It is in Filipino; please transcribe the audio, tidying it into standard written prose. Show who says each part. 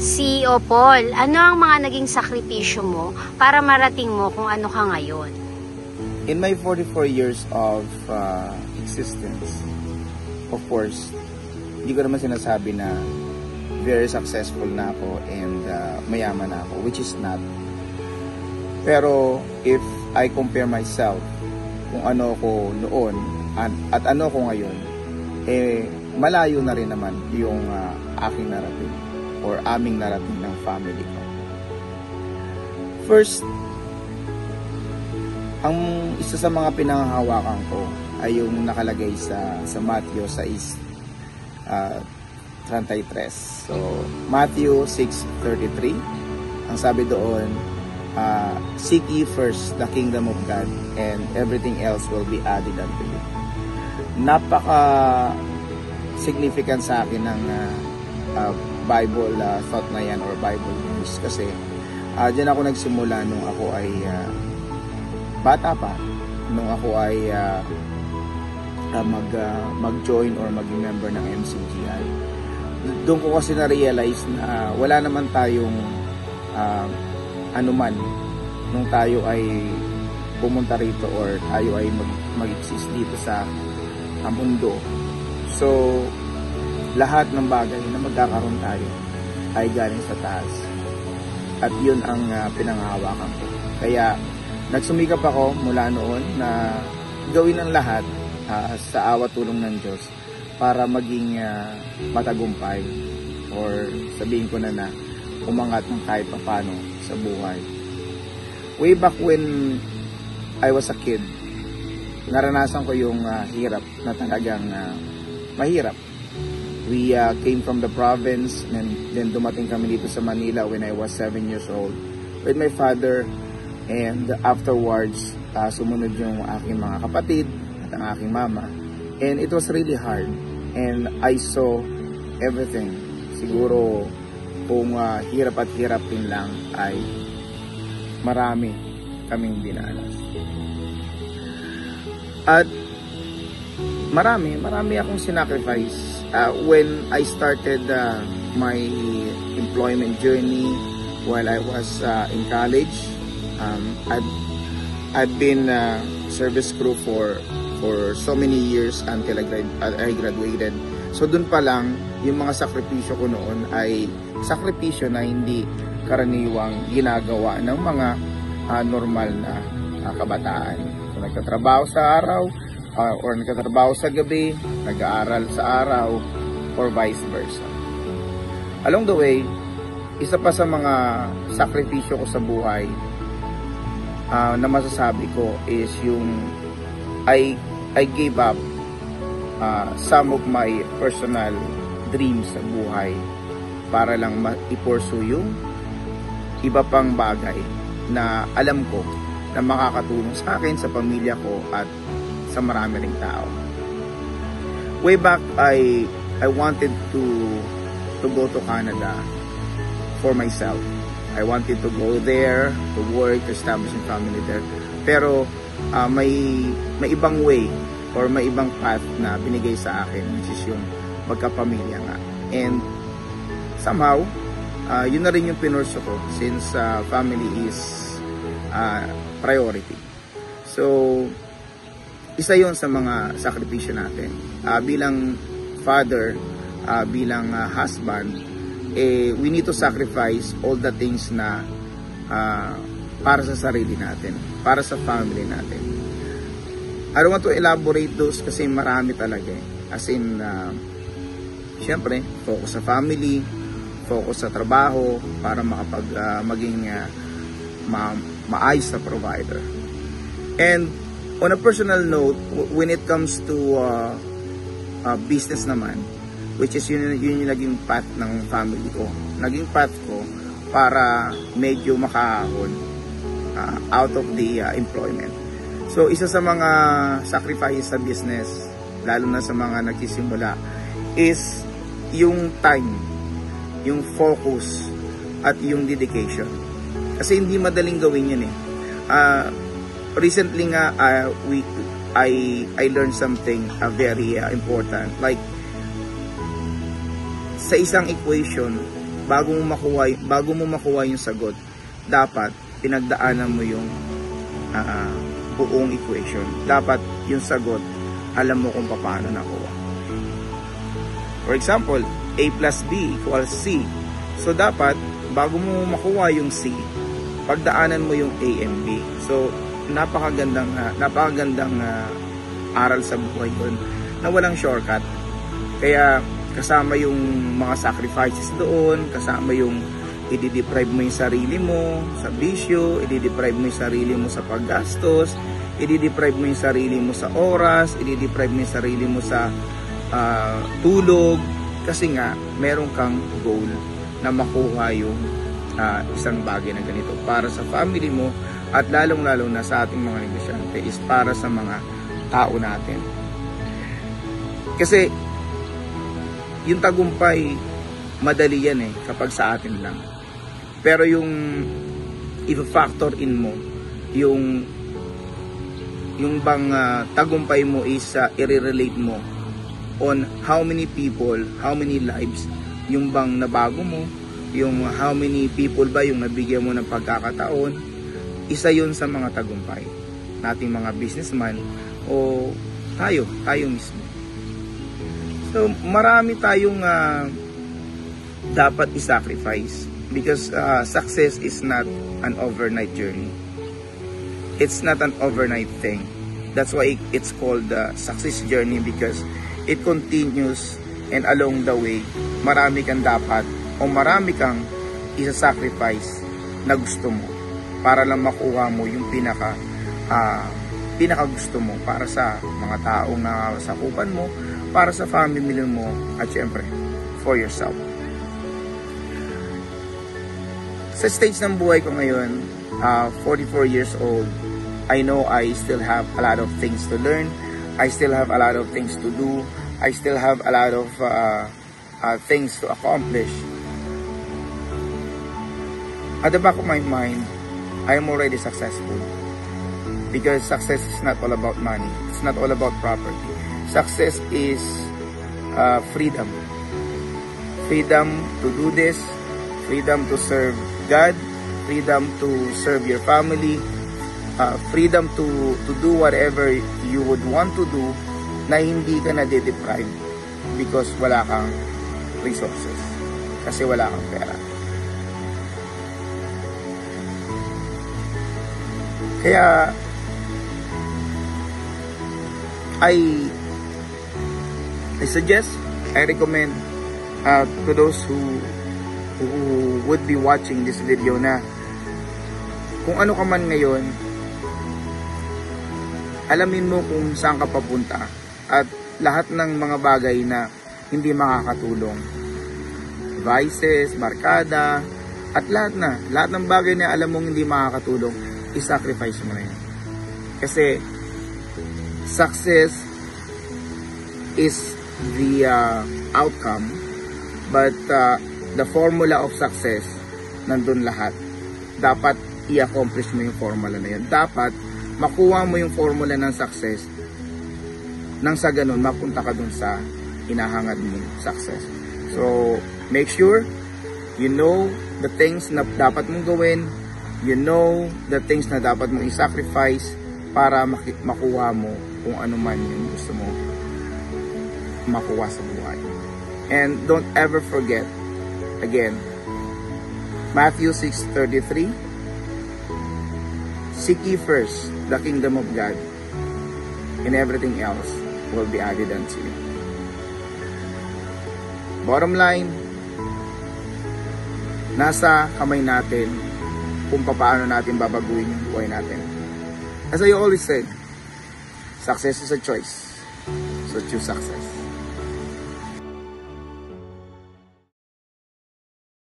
Speaker 1: CEO Paul, ano ang mga naging sakripisyo mo para marating mo kung ano ka ngayon?
Speaker 2: In my 44 years of existence, of course, hindi ko naman sinasabi na very successful na ako and mayaman na ako, which is not. Pero if I compare myself kung ano ko noon at ano ko ngayon, malayo na rin naman yung aking narating or aming narating ng family ko. First, ang isa sa mga pinanghahawakan ko ay yung nakalagay sa Matthew 6:33. So, Matthew 6:33, ang sabi doon, seek ye first the kingdom of God and everything else will be added unto you. Napaka significant sa akin ng Bible thought na yan or Bible verse kasi dyan ako nagsimula nung ako ay bata pa, nung ako ay mag-join or maging member ng MCGI. Doon ko kasi na-realize na wala naman tayong anuman nung tayo ay pumunta rito or tayo ay mag-exist dito sa mundo. So, lahat ng bagay na magkakaroon tayo ay galing sa taas. At yun ang pinanghahawakan ko. Kaya, nagsumikap ako mula noon na gawin ang lahat sa awa tulong ng Diyos para maging matagumpay or sabihin ko na umangat ng kahit papano sa buhay. Way back when I was a kid, naranasan ko yung hirap na talagang mahirap. We came from the province and then dumating kami dito sa Manila when I was 7 years old with my father, and afterwards sumunod yung aking mga kapatid at ang aking mama, and it was really hard and I saw everything. Siguro kung hirap at hirap din lang ay marami kaming dinanas. At marami akong sinacrifice when I started my employment journey while I was in college. I've been service crew for so many years until I graduated. So dun pa lang, yung mga sakripisyo ko noon ay sakripisyo na hindi karaniwang ginagawa ng mga normal na kabataan. So, nagtatrabaho sa araw or nagtatrabaho sa gabi, nag-aaral sa araw, or vice versa. Along the way, isa pa sa mga sakripisyo ko sa buhay na masasabi ko is yung I gave up some of my personal dreams sa buhay para lang i-pursue yung iba pang bagay na alam ko na makakatulong sa akin, sa pamilya ko at sa marami ring tao. Way back, I wanted to go to Canada for myself. I wanted to go there, to work, to establish a family there. Pero may ibang way or may ibang path na binigay sa akin, which is yung magkapamilya nga. And somehow, yun na rin yung pinurso ko since family is priority. So, isa yon sa mga sakripisyo natin. Bilang father, bilang husband, we need to sacrifice all the things na para sa sarili natin, para sa family natin. I don't want to elaborate those kasi marami talaga. As in, syempre, focus sa family, focus sa trabaho para maging maayos na provider. And on a personal note, when it comes to business naman, which is yun yung naging path ng family ko. Naging path ko para medyo makahon out of the employment. So, isa sa mga sacrifices sa business, lalo na sa mga nagsisimula, is yung time, yung focus, at yung dedication. Kasi hindi madaling gawin yun eh. Recently nga, I learned something very important. Like, sa isang equation, bago mo makuha yung sagot, dapat pinagdaanan mo yung buong equation. Dapat yung sagot, alam mo kung paano nakuha. For example, A plus B equals C. So dapat, bago mo makuha yung C, pagdaanan mo yung A and B. So, napakagandang aral sa buhay yun na walang shortcut. Kaya kasama yung mga sacrifices doon, kasama yung i-deprive mo yung sarili mo sa bisyo, i-deprive mo yung sarili mo sa paggastos, i-deprive mo yung sarili mo sa oras, i-deprive mo yung sarili mo sa tulog, kasi nga meron kang goal na makuha yung isang bagay na ganito para sa family mo, at lalong-lalo na sa ating mga negosyante is para sa mga tao natin. Kasi yung tagumpay, madali yan kapag sa atin lang. Pero yung i-factor in mo, yung bang tagumpay mo is i-relate mo on how many people, how many lives yung bang nabago mo, yung how many people ba yung nabigyan mo ng pagkakataon. Isa yun sa mga tagumpay nating mga businessman o tayo mismo. So marami tayong dapat i-sacrifice because success is not an overnight journey. It's not an overnight thing. That's why it's called the success journey, because it continues, and along the way marami kang isa-sacrifice na gusto mo para lang makuha mo yung pinaka gusto mo para sa mga taong nasakupan mo, para sa family mo, at syempre for yourself. Sa stage ng buhay ko ngayon, 44 years old, I know I still have a lot of things to learn. I still have a lot of things to do. I still have a lot of things to accomplish. At the back of my mind, I am already successful. Because success is not all about money. It's not all about property. Success is freedom. Freedom to do this. Freedom to serve God. Freedom to serve your family. Freedom to do whatever you would want to do na hindi ka na-deprive because wala kang resources. Kasi wala kang pera. Kaya I suggest, I recommend to those who would be watching this video na kung ano ka man ngayon, alamin mo kung saan ka papunta at lahat ng mga bagay na hindi makakatulong, vices, barkada, at lahat ng bagay na alam mong hindi makakatulong, i-sacrifice mo na yun. Kasi success is the outcome, but the formula of success, nandun lahat. Dapat i-accomplish mo yung formula na yun. Dapat makuha mo yung formula ng success, nang sa ganun mapunta ka dun sa hinahangad mong success. So make sure you know the things na dapat mong gawin, you know the things na dapat mong i-sacrifice para makuha mo kung ano man yung gusto mo makuha sa buhay. And don't ever forget, again, Matthew 6:33, seek ye first the kingdom of God, and everything else will be added unto you. Bottom line, nasa kamay natin kung paano natin babaguhin yung buhay natin. As I always said, success is a choice. So choose success.